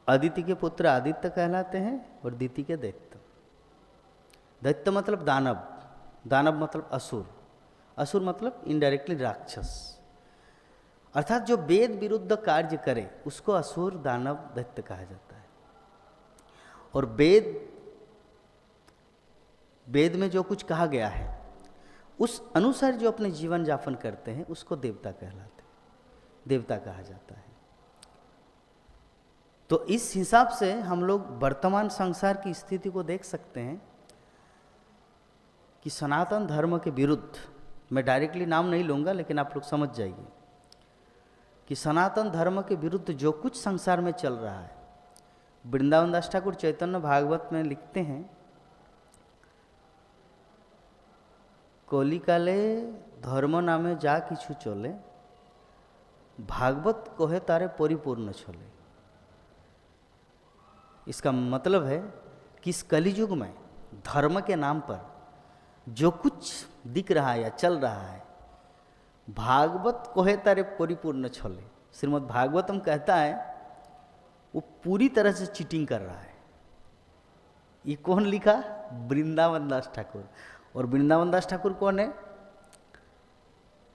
अदिति के पुत्र आदित्य कहलाते हैं और दिति के दैत्य। दैत्य मतलब दानव, दानव मतलब असुर, असुर मतलब इनडायरेक्टली राक्षस, अर्थात जो वेद विरुद्ध कार्य करे उसको असुर दानव दैत्य कहा जाता है। और वेद में जो कुछ कहा गया है उस अनुसार जो अपने जीवन यापन करते हैं उसको देवता कहलाते हैं, देवता कहा जाता है। तो इस हिसाब से हम लोग वर्तमान संसार की स्थिति को देख सकते हैं कि सनातन धर्म के विरुद्ध, मैं डायरेक्टली नाम नहीं लूँगा लेकिन आप लोग समझ जाइए कि सनातन धर्म के विरुद्ध जो कुछ संसार में चल रहा है, वृंदावन दास ठाकुर चैतन्य भागवत में लिखते हैं, कलिकाले धर्म नामे जा किछु चले, भागवत कहे तारे परिपूर्ण चले। इसका मतलब है कि इस कलियुग में धर्म के नाम पर जो कुछ दिख रहा है या चल रहा है, भागवत कहे तारे परिपूर्ण छले। श्रीमद् भागवतम कहता है वो पूरी तरह से चीटिंग कर रहा है। ये कौन लिखा? वृंदावन दास ठाकुर। और वृंदावन दास ठाकुर कौन है?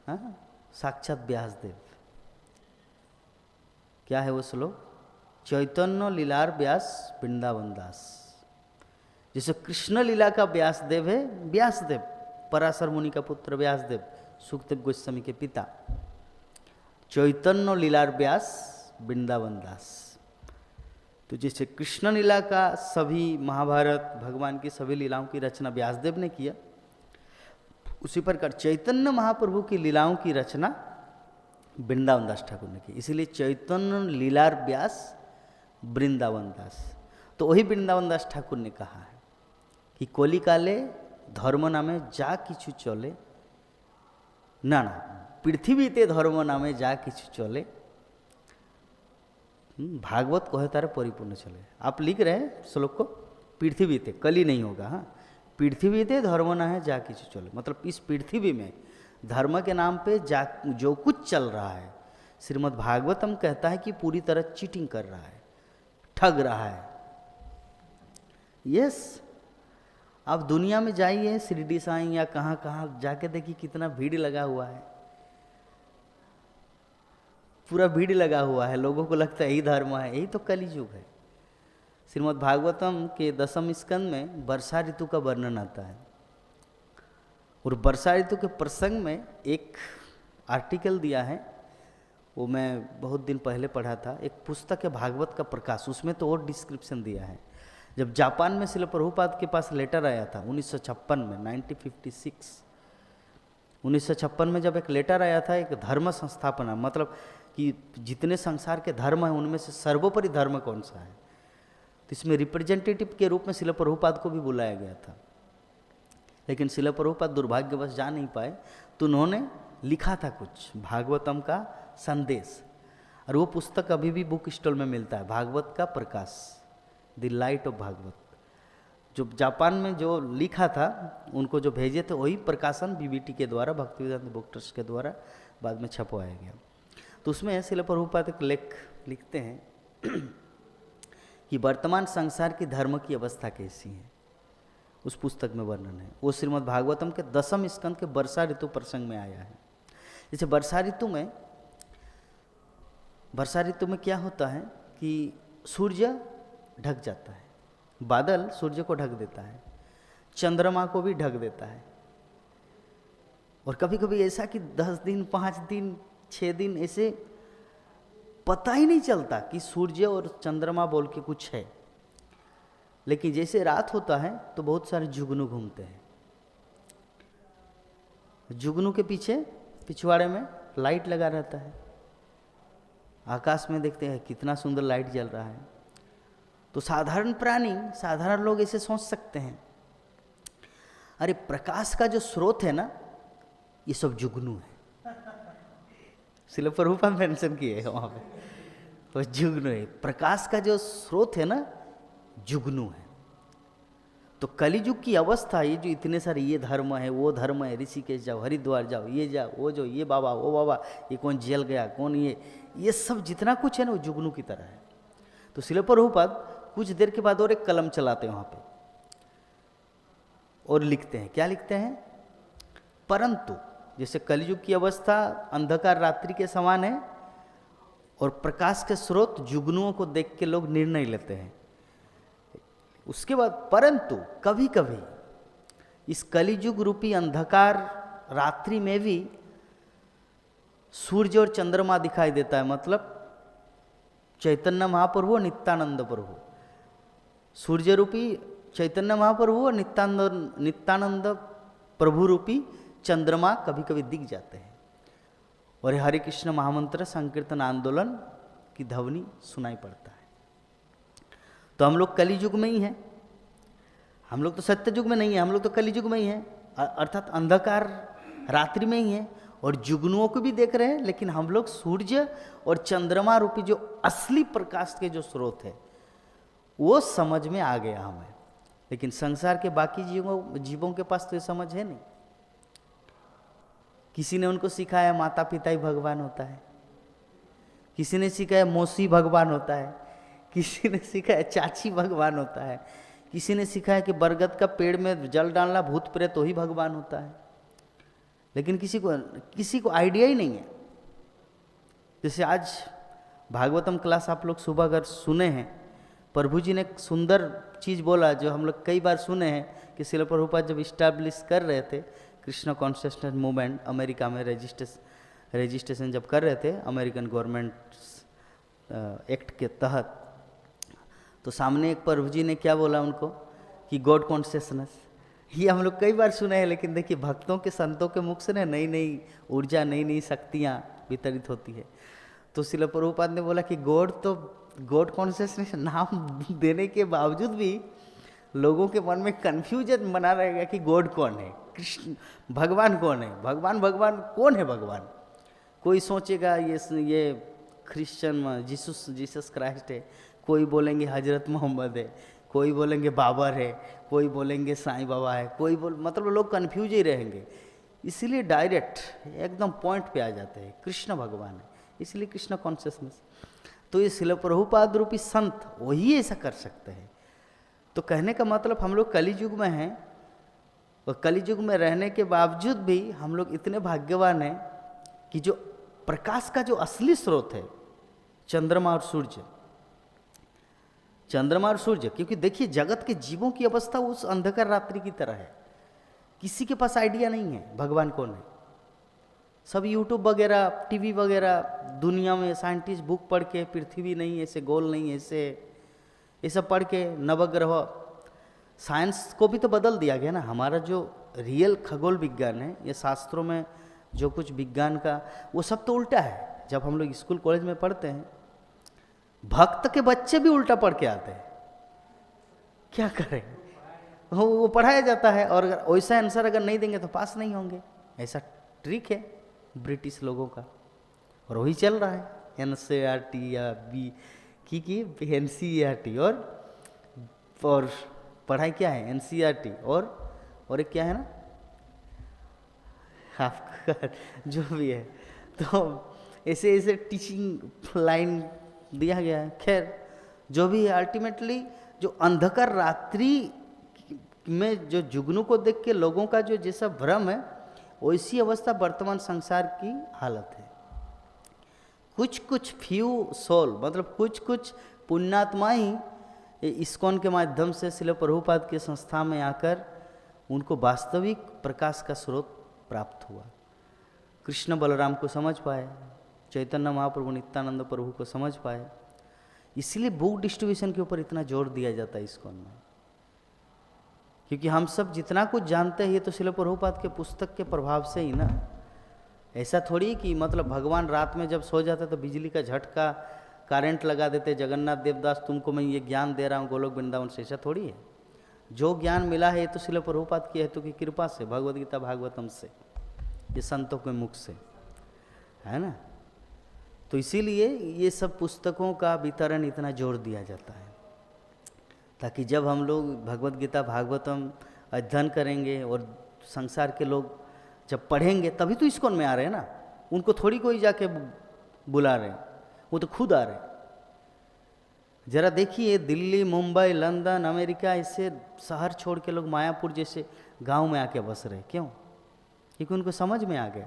हाँ, साक्षात व्यासदेव। क्या है वो श्लोक? चैतन्य लीलार व्यास वृंदावन दास। जैसे कृष्ण लीला का व्यासदेव है व्यासदेव, पराशर मुनि का पुत्र व्यासदेव, सुखदेव गोस्वामी के पिता। चैतन्य लीलार व्यास वृंदावन दास। तो जैसे कृष्ण लीला का सभी महाभारत भगवान की सभी लीलाओं की रचना व्यासदेव ने किया, उसी प्रकार चैतन्य महाप्रभु की लीलाओं की रचना वृंदावन दास ठाकुर ने की। इसीलिए चैतन्य लीलार व्यास वृंदावन दास। तो वही वृंदावन दास ठाकुर ने कहा है कि कलिकाले धर्म नामे जा किछु चले, ना ना पृथ्वी ते धर्म नामे जा किछु चले, भागवत कहे तारे परिपूर्ण चले। आप लिख रहे हैं श्लोक को, पृथ्वी ते, कली नहीं होगा, हाँ, पृथ्वी ते धर्म ना है जा किछु चले, मतलब इस पृथ्वी में धर्म के नाम पे जा जो कुछ चल रहा है, श्रीमद् भागवतम कहता है कि पूरी तरह चीटिंग कर रहा है, ठग रहा है। यस, आप दुनिया में जाइए, शिरडी साईं या कहाँ कहाँ जाके देखिए कितना भीड़ लगा हुआ है, पूरा भीड़ लगा हुआ है। लोगों को लगता है यही धर्म है, यही तो कलियुग है। श्रीमद् भागवतम के 10वें स्कंद में वर्षा ऋतु का वर्णन आता है, और वर्षा ऋतु के प्रसंग में एक आर्टिकल दिया है, वो मैं बहुत दिन पहले पढ़ा था, एक पुस्तक है भागवत का प्रकाश, उसमें तो और डिस्क्रिप्शन दिया है। जब जापान में श्रील प्रभुपाद के पास लेटर आया था 1956 में, 1956 में जब एक लेटर आया था, एक धर्म संस्थापना, मतलब कि जितने संसार के धर्म हैं उनमें से सर्वोपरि धर्म कौन सा है, तो इसमें रिप्रेजेंटेटिव के रूप में श्रील प्रभुपाद को भी बुलाया गया था। लेकिन श्रील प्रभुपाद दुर्भाग्यवश जा नहीं पाए, तो उन्होंने लिखा था कुछ भागवतम का संदेश, और वो पुस्तक अभी भी बुक स्टॉल में मिलता है, भागवत का प्रकाश, द लाइट ऑफ भागवत। जो जापान में जो लिखा था उनको जो भेजे थे वही प्रकाशन बीबीटी के द्वारा, भक्तिवेदांत बुक ट्रस्ट के द्वारा बाद में छपवाया गया। तो उसमें श्रील प्रभुपाद एक लेख लिखते हैं कि वर्तमान संसार की धर्म की अवस्था कैसी है, उस पुस्तक में वर्णन है। वो श्रीमद् भागवतम के 10वें स्कंद के वर्षा ऋतु प्रसंग में आया है। जैसे वर्षा ऋतु में क्या होता है कि सूर्य ढक जाता है, बादल सूर्य को ढक देता है, चंद्रमा को भी ढक देता है, और कभी कभी ऐसा कि 10 दिन 5 दिन 6 दिन ऐसे पता ही नहीं चलता कि सूर्य और चंद्रमा बोल के कुछ है। लेकिन जैसे रात होता है तो बहुत सारे जुगनू घूमते हैं, जुगनू के पीछे पिछवाड़े में लाइट लगा रहता है, आकाश में देखते हैं कितना सुंदर लाइट जल रहा है। तो साधारण प्राणी, साधारण लोग ऐसे सोच सकते हैं, अरे प्रकाश का जो स्रोत है ना, ये सब जुगनू है। श्रील प्रभुपाद मेंशन किए है वहाँ पे, तो जुगनू है, प्रकाश का जो स्रोत है ना जुगनू है। तो कलियुग की अवस्था, ये जो इतने सारे ये धर्म है वो धर्म है, ऋषिकेश जाओ, हरिद्वार जाओ, ये जाओ, वो जो ये बाबा वो बाबा, ये कौन जल गया, कौन ये सब जितना कुछ है ना वो जुगनू की तरह है। तो श्रील प्रभुपाद कुछ देर के बाद और एक कलम चलाते हैं वहाँ पे और लिखते हैं, क्या लिखते हैं? परंतु जैसे कलयुग की अवस्था अंधकार रात्रि के समान है और प्रकाश के स्रोत जुगनुओं को देख के लोग निर्णय लेते हैं। उसके बाद परंतु कभी कभी इस कलियुग रूपी अंधकार रात्रि में भी सूर्य और चंद्रमा दिखाई देता है, मतलब चैतन्य महाप्रभु और नित्यानंद प्रभु, सूर्य रूपी चैतन्य महाप्रभु और नित्यानंद प्रभु रूपी चंद्रमा कभी कभी दिख जाते हैं और हरे कृष्ण महामंत्र संकीर्तन आंदोलन की ध्वनि सुनाई पड़ता है। तो हम लोग कली युग में ही हैं, हम लोग तो सत्य युग में नहीं है, हम लोग तो कली युग में ही हैं, अर्थात अंधकार रात्रि में ही हैं और जुगनुओं को भी देख रहे हैं, लेकिन हम लोग सूर्य और चंद्रमा रूपी जो असली प्रकाश के जो स्रोत है वो समझ में आ गया हमें, लेकिन संसार के बाकी जीवों के पास तो ये समझ है नहीं। किसी ने उनको सिखाया माता पिता ही भगवान होता है, किसी ने सिखाया मौसी भगवान होता है, किसी ने सिखाया चाची भगवान होता है, किसी ने सिखाया कि बरगद का पेड़ में जल डालना भूत प्रेत तो ही भगवान होता है, लेकिन किसी को आइडिया ही नहीं है। जैसे आज भागवतम क्लास आप लोग सुबह अगर सुने हैं, प्रभु जी ने एक सुंदर चीज़ बोला जो हम लोग कई बार सुने हैं कि श्रील प्रभुपाद जब इस्टेब्लिश कर रहे थे कृष्ण कॉन्शियसनेस मूवमेंट अमेरिका में रजिस्ट्रेशन जब कर रहे थे अमेरिकन गवर्नमेंट एक्ट के तहत, तो सामने एक प्रभु जी ने क्या बोला उनको कि गॉड कॉन्शियसनेस। ये हम लोग कई बार सुने हैं, लेकिन देखिए भक्तों के संतों के मुख से ना नई नई ऊर्जा नई नई शक्तियाँ वितरित होती है। तो श्रील प्रभुपाद ने बोला कि गॉड कॉन्शियसनेस नाम देने के बावजूद भी लोगों के मन में कन्फ्यूजन बना रहेगा कि गॉड कौन है, कृष्ण भगवान कौन है, भगवान कौन है भगवान। कोई सोचेगा ये क्रिश्चियन जीसस क्राइस्ट है, कोई बोलेंगे हजरत मोहम्मद है, कोई बोलेंगे बाबर है, कोई बोलेंगे साईं बाबा है, मतलब लोग कन्फ्यूज ही रहेंगे। इसीलिए डायरेक्ट एकदम पॉइंट पे आ जाते हैं कृष्ण भगवान है, इसलिए कृष्ण कॉन्शियसनेस। तो ये श्रील प्रभुपाद रूपी संत वही ऐसा कर सकते हैं। तो कहने का मतलब हम लोग कली युग में हैं और कली युग में रहने के बावजूद भी हम लोग इतने भाग्यवान हैं कि जो प्रकाश का जो असली स्रोत है चंद्रमा और सूर्य, क्योंकि देखिए जगत के जीवों की अवस्था उस अंधकार रात्रि की तरह है, किसी के पास आइडिया नहीं है भगवान कौन है। सब यूट्यूब वगैरह टीवी वगैरह दुनिया में साइंटिस्ट बुक पढ़ के पृथ्वी नहीं ऐसे गोल नहीं ऐसे ये सब पढ़ के नवग्रह, साइंस को भी तो बदल दिया गया ना। हमारा जो रियल खगोल विज्ञान है, ये शास्त्रों में जो कुछ विज्ञान का वो सब तो उल्टा है। जब हम लोग स्कूल कॉलेज में पढ़ते हैं भक्त के बच्चे भी उल्टा पढ़ के आते हैं, क्या करें, वो पढ़ाया जाता है और अगर वैसा आंसर अगर नहीं देंगे तो पास नहीं होंगे। ऐसा ट्रिक है ब्रिटिश लोगों का और वही चल रहा है। NCERT या NCERT और पढ़ाई क्या है NCERT और एक क्या है ना आपका जो भी है, तो ऐसे टीचिंग लाइन दिया गया है। खैर जो भी है अल्टीमेटली जो अंधकार रात्रि में जो जुगनू को देख के लोगों का जो जैसा भ्रम है वैसी अवस्था वर्तमान संसार की हालत है। कुछ फ्यू सोल मतलब कुछ पुण्यात्मा ही इस्कॉन के माध्यम से श्रील प्रभुपाद के संस्था में आकर उनको वास्तविक प्रकाश का स्रोत प्राप्त हुआ। कृष्ण बलराम को समझ पाए, चैतन्य महाप्रभु नित्यानंद प्रभु को समझ पाए। इसलिए बुक डिस्ट्रीब्यूशन के ऊपर इतना जोर दिया जाता है इस्कॉन में, क्योंकि हम सब जितना कुछ जानते हैं ये तो श्रील प्रभुपाद के पुस्तक के प्रभाव से ही ना। ऐसा थोड़ी कि मतलब भगवान रात में जब सो जाते तो बिजली का झटका करंट लगा देते, जगन्नाथ देवदास तुमको मैं ये ज्ञान दे रहा हूँ गोलोक वृंदावन से, ऐसा थोड़ी है। जो ज्ञान मिला है ये तो श्रील प्रभुपाद की हेतु की कृपा से, भगवद गीता भागवतम से, ये संतों के मुख से है ना। तो इसीलिए ये सब पुस्तकों का वितरण इतना जोर दिया जाता है, ताकि जब हम लोग भगवद गीता भागवतम अध्ययन करेंगे और संसार के लोग जब पढ़ेंगे तभी तो इस्कॉन में आ रहे हैं ना। उनको थोड़ी कोई जाके बुला रहे हैं, वो तो खुद आ रहे हैं। जरा देखिए दिल्ली, मुंबई, लंदन, अमेरिका, इससे शहर छोड़ के लोग मायापुर जैसे गांव में आके बस रहे, क्यों? क्योंकि उनको समझ में आ गया